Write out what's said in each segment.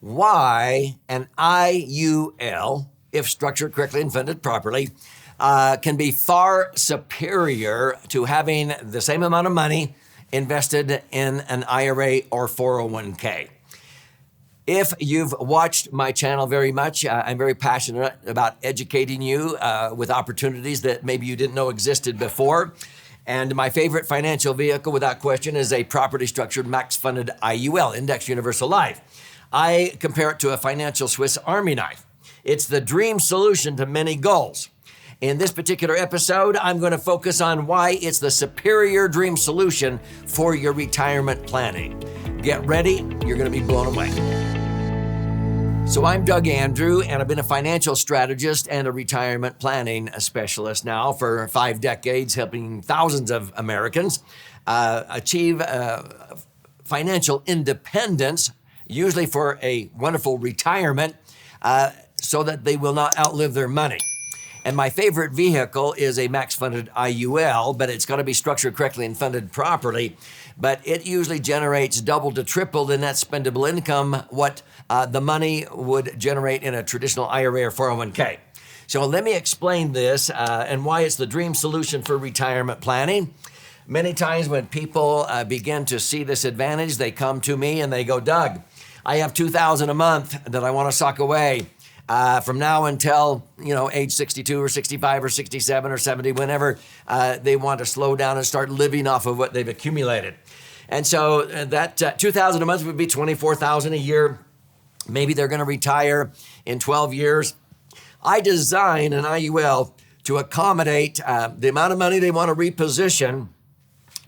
why an IUL, if structured correctly and funded properly, can be far superior to having the same amount of money invested in an IRA or 401k. If you've watched my channel very much, I'm very passionate about educating you with opportunities that maybe you didn't know existed before. And my favorite financial vehicle, without question, is a properly structured max-funded IUL, Index Universal Life. I compare it to a financial Swiss Army knife. It's the dream solution to many goals. In this particular episode, I'm going to focus on why it's the superior dream solution for your retirement planning. Get ready, you're going to be blown away. So I'm Doug Andrew, and I've been a financial strategist and a retirement planning specialist now for 5 decades, helping thousands of Americans achieve financial independence, usually for a wonderful retirement, so that they will not outlive their money. And my favorite vehicle is a max-funded IUL, but it's got to be structured correctly and funded properly. But it usually generates double to triple the net spendable income what the money would generate in a traditional IRA or 401k. So let me explain this and why it's the dream solution for retirement planning. Many times when people begin to see this advantage, they come to me and they go, Doug, I have $2,000 a month that I want to sock away. From now until, age 62 or 65 or 67 or 70, whenever they want to slow down and start living off of what they've accumulated. And so that $2,000 a month would be $24,000 a year. Maybe they're going to retire in 12 years. I design an IUL to accommodate the amount of money they want to reposition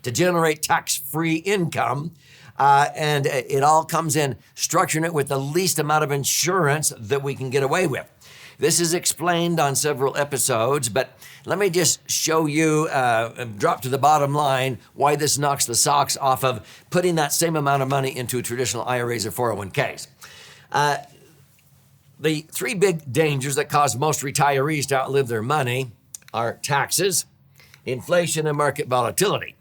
to generate tax-free income. And it all comes in structuring it with the least amount of insurance that we can get away with. This is explained on several episodes, but let me just show you, drop to the bottom line, why this knocks the socks off of putting that same amount of money into traditional IRAs or 401ks. The 3 big dangers that cause most retirees to outlive their money are taxes, inflation, and market volatility.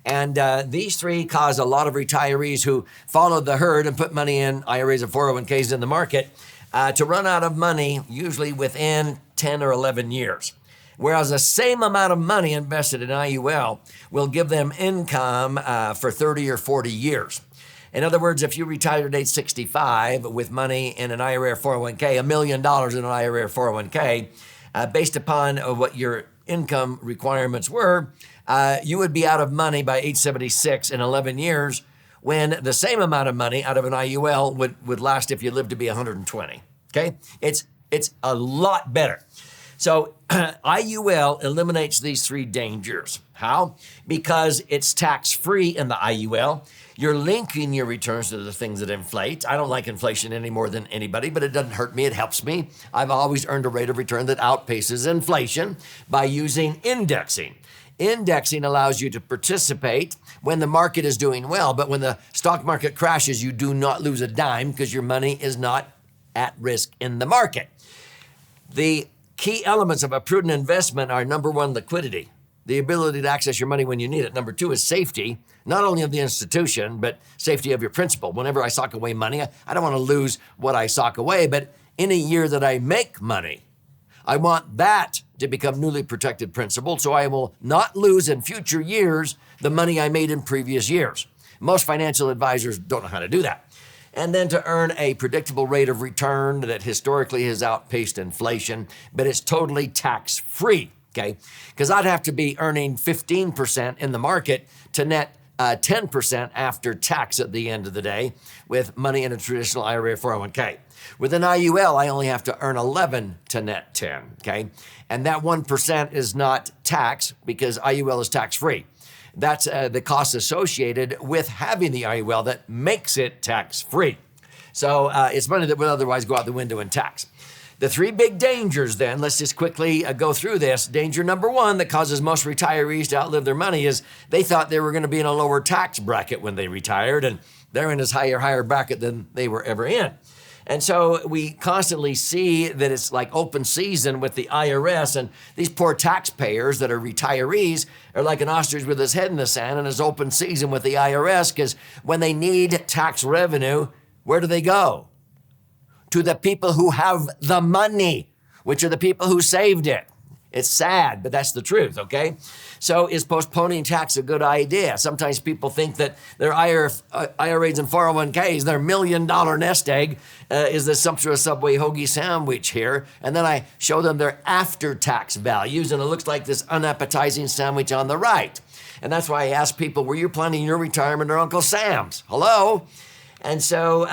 And these 3 cause a lot of retirees who followed the herd and put money in IRAs or 401ks in the market to run out of money, usually within 10 or 11 years. Whereas the same amount of money invested in IUL will give them income for 30 or 40 years. In other words, if you retired at age 65 with money in an IRA or 401k, $1 million in an IRA or 401k, based upon what your income requirements were, you would be out of money by age 76 in 11 years when the same amount of money out of an IUL would last if you lived to be 120, okay? It's a lot better. So IUL eliminates these 3 dangers. How? Because it's tax-free in the IUL. You're linking your returns to the things that inflate. I don't like inflation any more than anybody, but it doesn't hurt me, it helps me. I've always earned a rate of return that outpaces inflation by using indexing. Indexing allows you to participate when the market is doing well, but when the stock market crashes, you do not lose a dime because your money is not at risk in the market. The key elements of a prudent investment are, number 1, liquidity, the ability to access your money when you need it. Number 2 is safety, not only of the institution, but safety of your principal. Whenever I sock away money, I don't want to lose what I sock away, but in a year that I make money, I want that to become newly protected principal, so I will not lose in future years the money I made in previous years. Most financial advisors don't know how to do that. And then to earn a predictable rate of return that historically has outpaced inflation, but it's totally tax-free, okay? Because I'd have to be earning 15% in the market to net 10% after tax at the end of the day with money in a traditional IRA or 401k. With an IUL, I only have to earn 11 to net 10, okay? And that 1% is not tax because IUL is tax-free. That's the cost associated with having the IUL that makes it tax-free. So it's money that would otherwise go out the window in tax. The 3 big dangers then, let's just quickly go through this. Danger number 1 that causes most retirees to outlive their money is they thought they were going to be in a lower tax bracket when they retired, and they're in a higher bracket than they were ever in. And so we constantly see that it's like open season with the IRS, and these poor taxpayers that are retirees are like an ostrich with his head in the sand, and it's open season with the IRS because when they need tax revenue, where do they go? to the people who have the money, which are the people who saved it. It's sad, but that's the truth, okay? So is postponing tax a good idea? Sometimes people think that their IRAs and 401ks, their $1 million nest egg, is the sumptuous Subway hoagie sandwich here. And then I show them their after-tax values, and it looks like this unappetizing sandwich on the right. And that's why I ask people, were you planning your retirement or Uncle Sam's? Hello? And so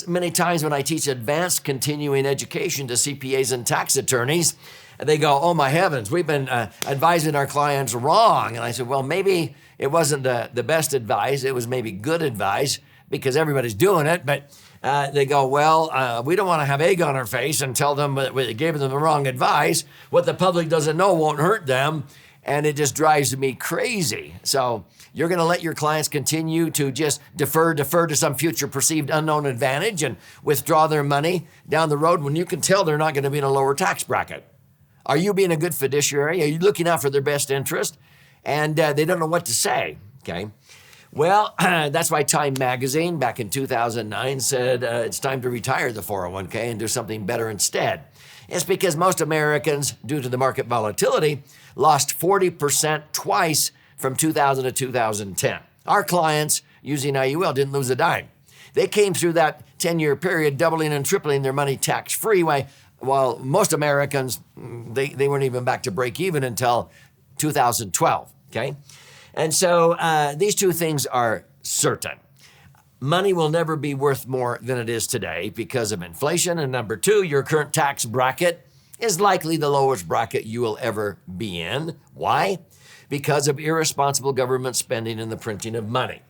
many times when I teach advanced continuing education to CPAs and tax attorneys, they go, oh my heavens, we've been advising our clients wrong. And I said, well, maybe it wasn't the best advice. It was maybe good advice because everybody's doing it. But they go, well, we don't want to have egg on our face and tell them that we gave them the wrong advice. What the public doesn't know won't hurt them. And it just drives me crazy. So you're going to let your clients continue to just defer to some future perceived unknown advantage and withdraw their money down the road when you can tell they're not going to be in a lower tax bracket. Are you being a good fiduciary? Are you looking out for their best interest? And they don't know what to say, okay? Well, that's why Time Magazine back in 2009 said it's time to retire the 401k and do something better instead. It's because most Americans, due to the market volatility, lost 40% twice from 2000 to 2010. Our clients using IUL didn't lose a dime. They came through that 10-year period doubling and tripling their money tax-free, while most Americans, they weren't even back to break even until 2012, okay? And so these two things are certain. Money will never be worth more than it is today because of inflation. And number two, your current tax bracket is likely the lowest bracket you will ever be in. Why? Because of irresponsible government spending and the printing of money.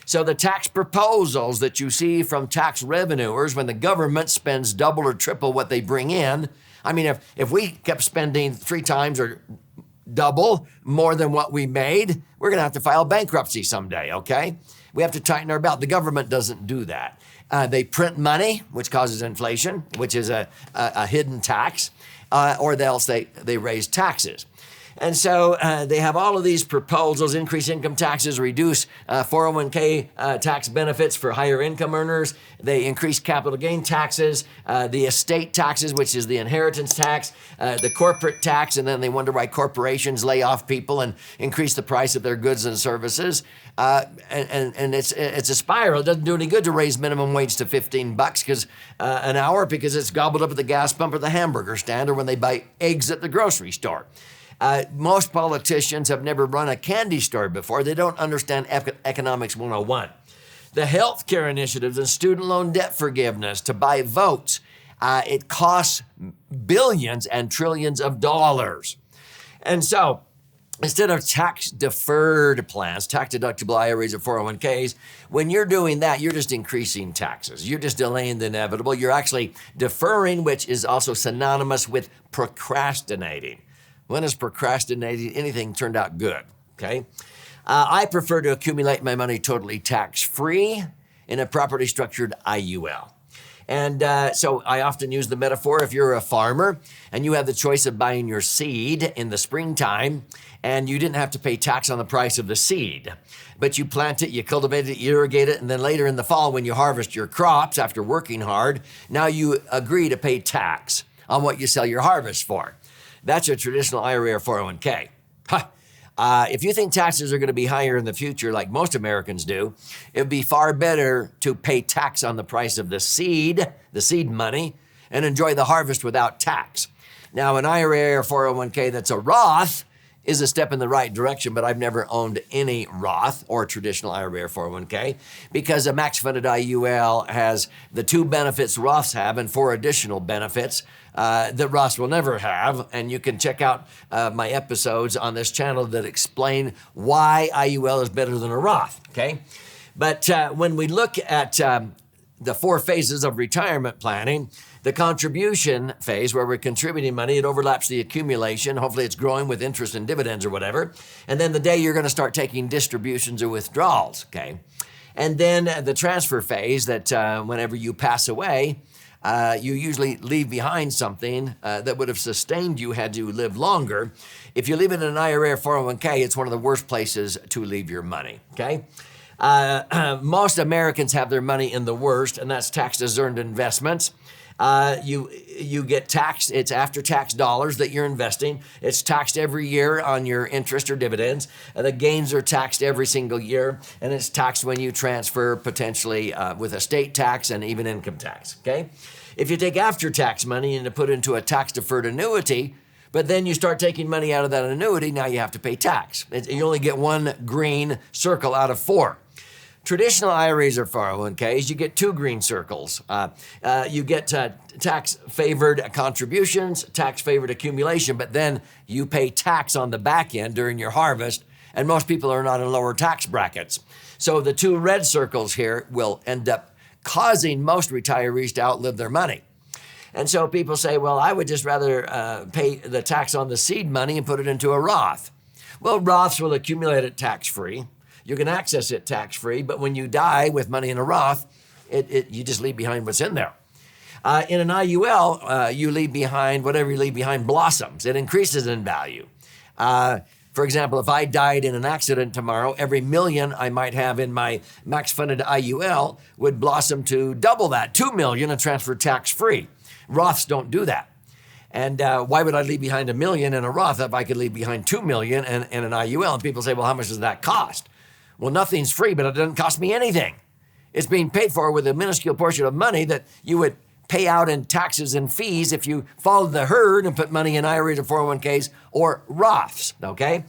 So the tax proposals that you see from tax revenuers when the government spends double or triple what they bring in, I mean, if we kept spending 3 times or double more than what we made, we're going to have to file bankruptcy someday, okay? We have to tighten our belt. The government doesn't do that. They print money, which causes inflation, which is a hidden tax, or else they raise taxes. And so they have all of these proposals: increase income taxes, reduce 401k tax benefits for higher income earners. They increase capital gain taxes, the estate taxes, which is the inheritance tax, the corporate tax, and then they wonder why corporations lay off people and increase the price of their goods and services. And it's a spiral. It doesn't do any good to raise minimum wage to $15 an hour because it's gobbled up at the gas pump or the hamburger stand or when they buy eggs at the grocery store. Most politicians have never run a candy store before. They don't understand economics 101. The healthcare initiatives and student loan debt forgiveness to buy votes, it costs billions and trillions of dollars. And so instead of tax-deferred plans, tax-deductible IRAs or 401ks, when you're doing that, you're just increasing taxes. You're just delaying the inevitable. You're actually deferring, which is also synonymous with procrastinating. When has procrastinating anything turned out good, okay? I prefer to accumulate my money totally tax-free in a properly structured IUL. And so I often use the metaphor, if you're a farmer and you have the choice of buying your seed in the springtime and you didn't have to pay tax on the price of the seed, but you plant it, you cultivate it, you irrigate it, and then later in the fall when you harvest your crops after working hard, now you agree to pay tax on what you sell your harvest for. That's a traditional IRA or 401k. If you think taxes are going to be higher in the future, like most Americans do, it would be far better to pay tax on the price of the seed money, and enjoy the harvest without tax. Now, an IRA or 401k that's a Roth is a step in the right direction, but I've never owned any Roth or traditional IRA or 401k because a max-funded IUL has the 2 benefits Roths have and 4 additional benefits that Roths will never have. And you can check out my episodes on this channel that explain why IUL is better than a Roth, okay? But when we look at the 4 phases of retirement planning, the contribution phase, where we're contributing money, it overlaps the accumulation. Hopefully it's growing with interest and dividends or whatever. And then the day you're going to start taking distributions or withdrawals, okay? And then the transfer phase, that whenever you pass away, you usually leave behind something that would have sustained you had you lived longer. If you leave it in an IRA or 401k, it's one of the worst places to leave your money, okay? Most Americans have their money in the worst, and that's tax-deferred investments. You get taxed. It's after-tax dollars that you're investing. It's taxed every year on your interest or dividends. The gains are taxed every single year, and it's taxed when you transfer, potentially with estate tax and even income tax, okay? If you take after-tax money and put into a tax-deferred annuity, but then you start taking money out of that annuity, now you have to pay tax. You only get one green circle out of 4. Traditional IRAs or 401ks, you get 2 green circles. You get tax-favored contributions, tax-favored accumulation, but then you pay tax on the back end during your harvest, and most people are not in lower tax brackets. So the 2 red circles here will end up causing most retirees to outlive their money. And so people say, well, I would just rather pay the tax on the seed money and put it into a Roth. Well, Roths will accumulate it tax-free. You can access it tax-free, but when you die with money in a Roth, you just leave behind what's in there. In an IUL, you leave behind, whatever you leave behind blossoms. It increases in value. For example, if I died in an accident tomorrow, every million I might have in my max-funded IUL would blossom to double that, 2 million, and transfer tax-free. Roths don't do that. And why would I leave behind $1 million in a Roth if I could leave behind $2 million in an IUL? And people say, well, how much does that cost? Well, nothing's free, but it doesn't cost me anything. It's being paid for with a minuscule portion of money that you would pay out in taxes and fees if you followed the herd and put money in IRAs or 401ks or Roths, okay?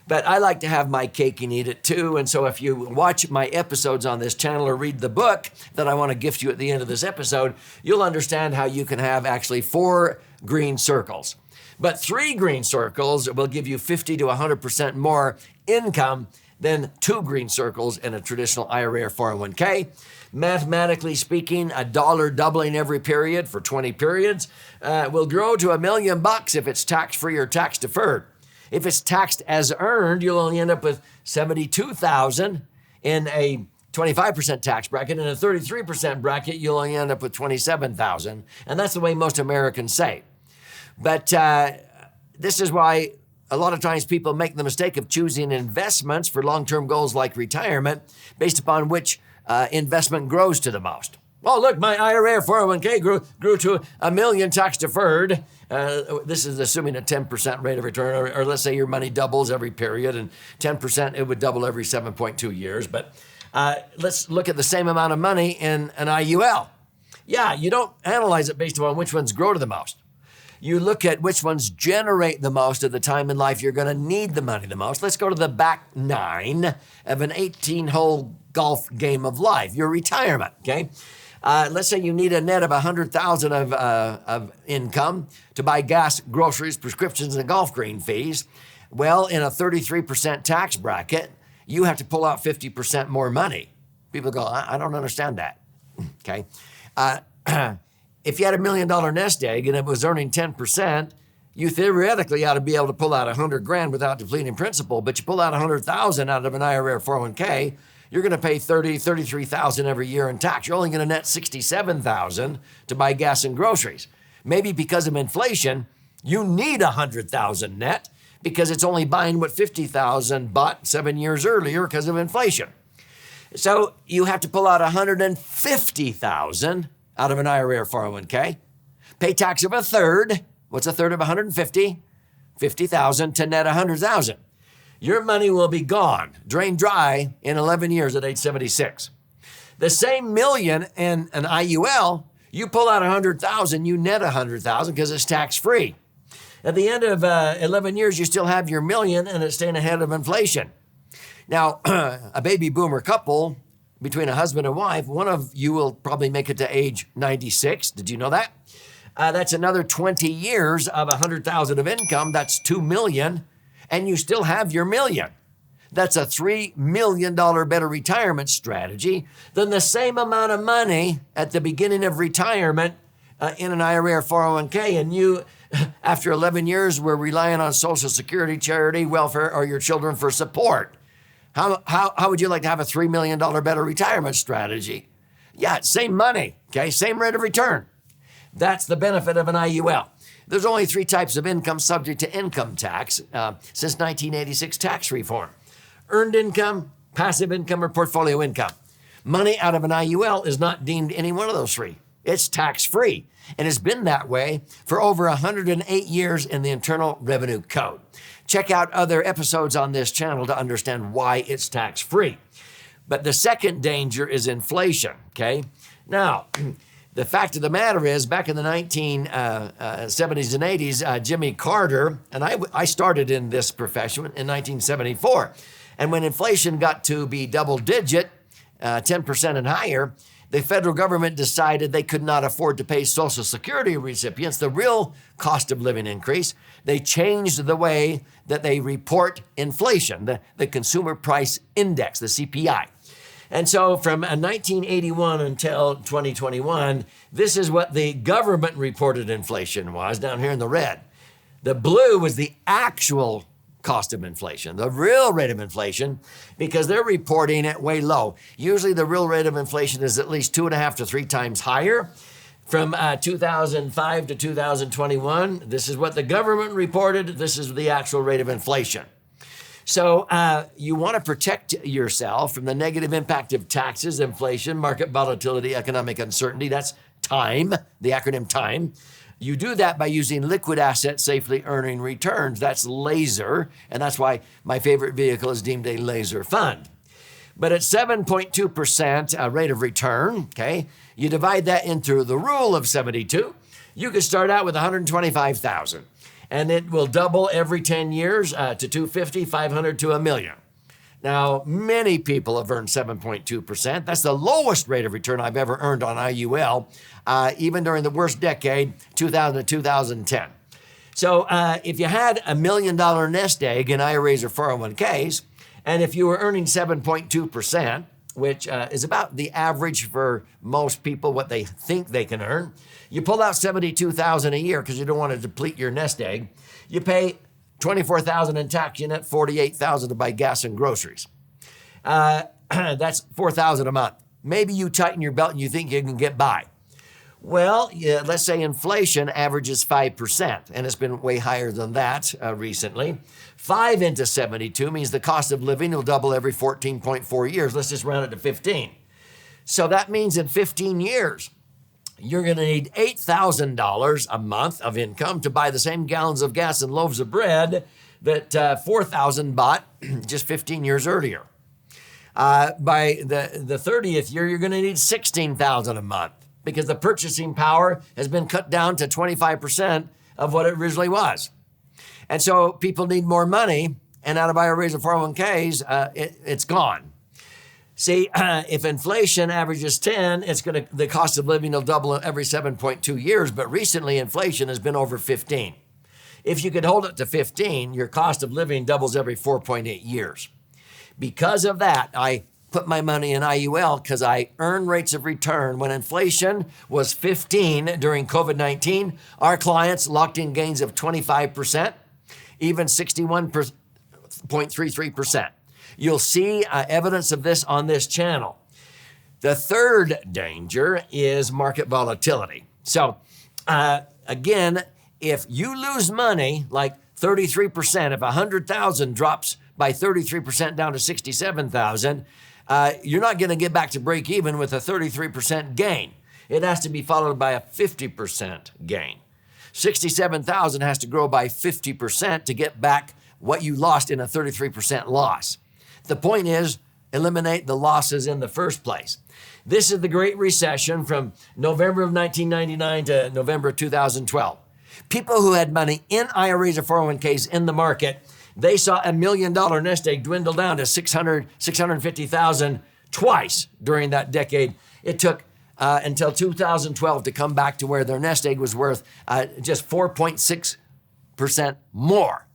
But I like to have my cake and eat it too. And so if you watch my episodes on this channel or read the book that I want to gift you at the end of this episode, you'll understand how you can have actually 4 green circles. But 3 green circles will give you 50 to 100% more income than 2 green circles in a traditional IRA or 401k. Mathematically speaking, $1 doubling every period for 20 periods will grow to $1 million if it's tax-free or tax-deferred. If it's taxed as earned, you'll only end up with $72,000 in a 25% tax bracket. In a 33% bracket, you'll only end up with $27,000. And that's the way most Americans save. But this is why a lot of times people make the mistake of choosing investments for long-term goals like retirement based upon which investment grows to the most. Well, look, my IRA or 401k grew to $1 million tax deferred. This is assuming a 10% rate of return, or let's say your money doubles every period, and 10%, it would double every 7.2 years. But let's look at the same amount of money in an IUL. Yeah, you don't analyze it based upon which ones grow to the most. You look at which ones generate the most at the time in life you're going to need the money the most. Let's go to the back 9 of an 18-hole golf game of life, your retirement, okay? Let's say you need a net of $100,000 of income to buy gas, groceries, prescriptions, and golf green fees. Well, in a 33% tax bracket, you have to pull out 50% more money. People go, I don't understand that, okay? If you had $1 million nest egg and it was earning 10%, you theoretically ought to be able to pull out $100,000 without depleting principal, but you pull out $100,000 out of an IRA or 401k, you're going to pay $33,000 every year in tax. You're only going to net $67,000 to buy gas and groceries. Maybe because of inflation, you need $100,000 net because it's only buying what $50,000 bought 7 years earlier because of inflation. So you have to pull out $150,000 out of an IRA or 401k, pay tax of 1/3. What's 1/3 of 150? $50,000 to net $100,000. Your money will be gone, drained dry in 11 years at age 76. The same million in an IUL, you pull out 100,000, you net 100,000 because it's tax-free. At the end of 11 years, you still have your million and it's staying ahead of inflation. Now, a baby boomer couple, between a husband and wife, one of you will probably make it to age 96. Did you know that? That's another 20 years of 100,000 of income. That's 2 million, and you still have your million. That's a $3 million better retirement strategy than the same amount of money at the beginning of retirement in an IRA or 401k, and you, after 11 years, were relying on Social Security, charity, welfare, or your children for support. How would you like to have a $3 million better retirement strategy? Yeah, same money, okay, same rate of return. That's the benefit of an IUL. There's only 3 types of income subject to income tax since 1986 tax reform. Earned income, passive income, or portfolio income. Money out of an IUL is not deemed any one of those 3. It's tax-free, and it's been that way for over 108 years in the Internal Revenue Code. Check out other episodes on this channel to understand why it's tax-free. But the second danger is inflation, okay? Now, the fact of the matter is, back in the 1970s and 80s, Jimmy Carter, and I started in this profession in 1974, and when inflation got to be double-digit, 10% and higher, the federal government decided they could not afford to pay Social Security recipients the real cost of living increase. They changed the way that they report inflation, the Consumer Price Index, the CPI. And so from 1981 until 2021, this is what the government reported inflation was down here in the red. The blue was the actual cost of inflation, the real rate of inflation, because they're reporting it way low. Usually the real rate of inflation is at least 2.5 to 3 times higher. From 2005 to 2021, this is what the government reported. This is the actual rate of inflation. So you want to protect yourself from the negative impact of taxes, inflation, market volatility, economic uncertainty. That's TIME, the acronym TIME. You do that by using liquid assets safely earning returns. That's laser, and that's why my favorite vehicle is deemed a laser fund. But at 7.2% rate of return, okay, you divide that into the rule of 72, you could start out with $125,000. And it will double every 10 years to $250,000, $500,000 to $1 million. Now, many people have earned 7.2%. That's the lowest rate of return I've ever earned on IUL, even during the worst decade, 2000 to 2010. So if you had $1 million nest egg in IRAs or 401ks, and if you were earning 7.2%, which is about the average for most people, what they think they can earn, you pull out $72,000 a year because you don't want to deplete your nest egg. You pay $24,000 in tax, you net $48,000 to buy gas and groceries. That's $4,000 a month. Maybe you tighten your belt and you think you can get by. Well, yeah, let's say inflation averages 5%, and it's been way higher than that recently. 5 into 72 means the cost of living will double every 14.4 years. Let's just round it to 15. So that means in 15 years, you're going to need $8,000 a month of income to buy the same gallons of gas and loaves of bread that 4,000 bought just 15 years earlier. By the 30th year, you're going to need $16,000 a month because the purchasing power has been cut down to 25% of what it originally was. And so people need more money, and out of IRAs and 401ks, it's gone. See, if inflation averages 10, the cost of living will double every 7.2 years, but recently inflation has been over 15. If you could hold it to 15, your cost of living doubles every 4.8 years. Because of that, I put my money in IUL because I earn rates of return. When inflation was 15 during COVID-19, our clients locked in gains of 25%, even 61.33%. You'll see evidence of this on this channel. The third danger is market volatility. So again, if you lose money, like 33%, if 100,000 drops by 33% down to 67,000, you're not going to get back to break even with a 33% gain. It has to be followed by a 50% gain. 67,000 has to grow by 50% to get back what you lost in a 33% loss. The point is, eliminate the losses in the first place. This is the Great Recession from November of 1999 to November of 2012. People who had money in IRAs or 401ks in the market, they saw $1 million nest egg dwindle down to 650,000 twice during that decade. It took until 2012 to come back to where their nest egg was worth just 4.6% more.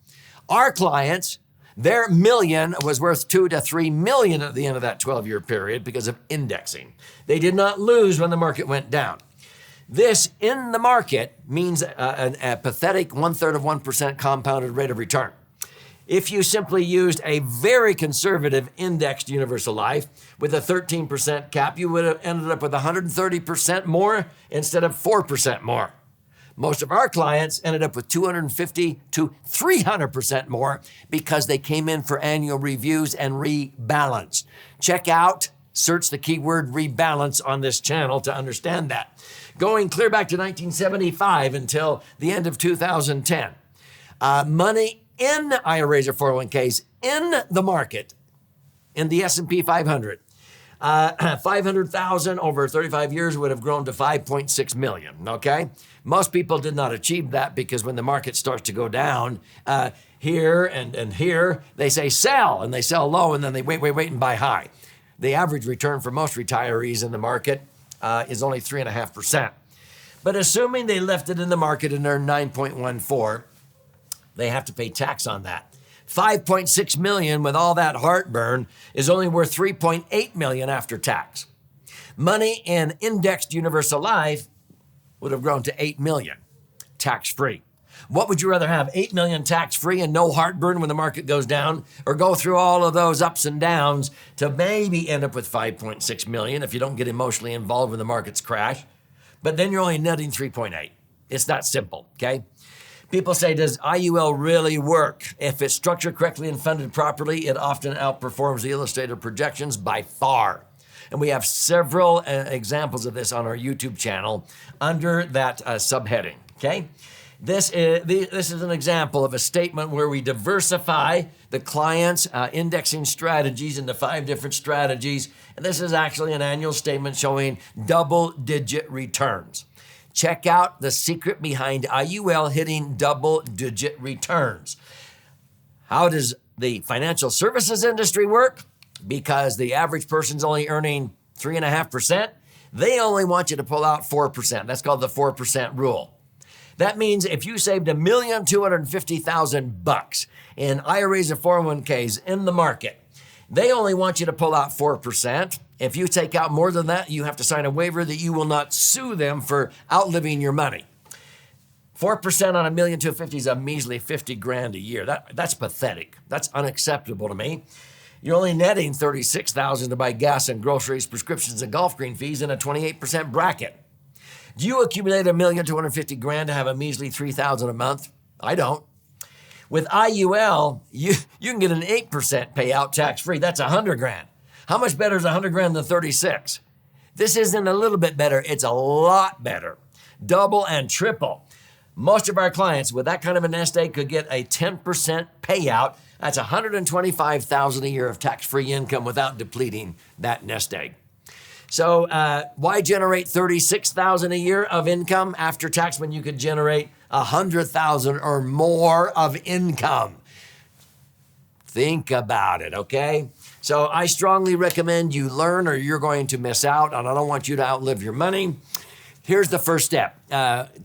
Our clients, their million was worth 2 to 3 million at the end of that 12-year period because of indexing. They did not lose when the market went down. This in the market means a pathetic 1/3 of 1% compounded rate of return. If you simply used a very conservative indexed universal life with a 13% cap, you would have ended up with 130% more instead of 4% more. Most of our clients ended up with 250 to 300% more because they came in for annual reviews and rebalanced. Check out, search the keyword rebalance on this channel to understand that. going clear back to 1975 until the end of 2010. Money in IRAs or 401ks in the market, in the S&P 500. 500,000 over 35 years would have grown to 5.6 million, okay? Most people did not achieve that because when the market starts to go down, here and here, they say sell, and they sell low, and then they wait and buy high. The average return for most retirees in the market is only 3.5%. But assuming they left it in the market and earned 9.14, they have to pay tax on that. 5.6 million with all that heartburn is only worth 3.8 million after tax. Money in indexed universal life would have grown to 8 million tax-free. What would you rather have, 8 million tax-free and no heartburn when the market goes down, or go through all of those ups and downs to maybe end up with 5.6 million if you don't get emotionally involved when the markets crash, but then you're only netting 3.8. It's that simple, okay? People say, does IUL really work? If it's structured correctly and funded properly, it often outperforms the illustrated projections by far. And we have several examples of this on our YouTube channel under that subheading, okay? This is an example of a statement where we diversify the client's indexing strategies into 5 different strategies. And this is actually an annual statement showing double-digit returns. Check out the secret behind IUL hitting double-digit returns. How does the financial services industry work? Because the average person's only earning 3.5%, they only want you to pull out 4%. That's called the 4% rule. That means if you saved $1,250,000 in IRAs or 401ks in the market, they only want you to pull out 4%. If you take out more than that, you have to sign a waiver that you will not sue them for outliving your money. 4% on $1,250,000 is a measly 50 grand a year. That's pathetic. That's unacceptable to me. You're only netting $36,000 to buy gas and groceries, prescriptions, and golf green fees in a 28% bracket. Do you accumulate $1,250,000 to have a measly $3,000 a month? I don't. With IUL, you can get an 8% payout tax-free. That's $100,000. How much better is $100,000 than 36? This isn't a little bit better. It's a lot better. Double and triple. Most of our clients with that kind of a nest egg could get a 10% payout. That's $125,000 a year of tax-free income without depleting that nest egg. So why generate $36,000 a year of income after tax when you could generate $100,000 or more of income? Think about it, okay? So I strongly recommend you learn or you're going to miss out, and I don't want you to outlive your money. Here's the first step.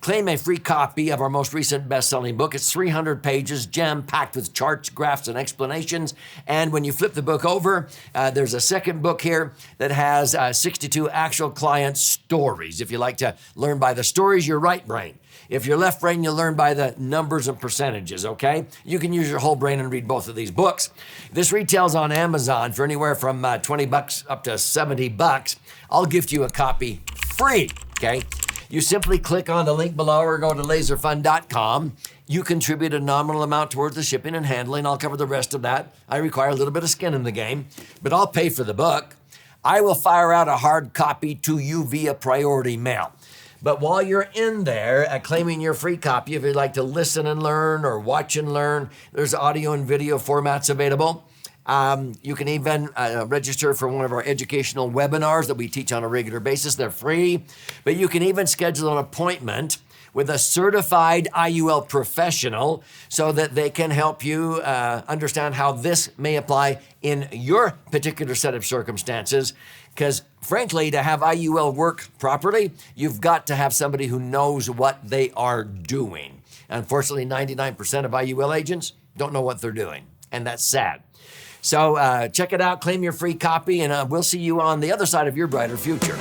Claim a free copy of our most recent best-selling book. It's 300 pages, jam-packed with charts, graphs, and explanations. And when you flip the book over, there's a second book here that has 62 actual client stories. If you like to learn by the stories, your right brain. If you're left brain, you'll learn by the numbers and percentages, okay? You can use your whole brain and read both of these books. This retails on Amazon for anywhere from $20 up to $70. I'll gift you a copy free, okay? You simply click on the link below or go to laserfund.com. You contribute a nominal amount towards the shipping and handling. I'll cover the rest of that. I require a little bit of skin in the game, but I'll pay for the book. I will fire out a hard copy to you via priority mail. But while you're in there claiming your free copy, if you'd like to listen and learn or watch and learn, there's audio and video formats available. You can even register for one of our educational webinars that we teach on a regular basis. They're free, but you can even schedule an appointment with a certified IUL professional so that they can help you understand how this may apply in your particular set of circumstances. Because frankly, to have IUL work properly, you've got to have somebody who knows what they are doing. Unfortunately, 99% of IUL agents don't know what they're doing, and that's sad. So check it out, claim your free copy, and we'll see you on the other side of your brighter future.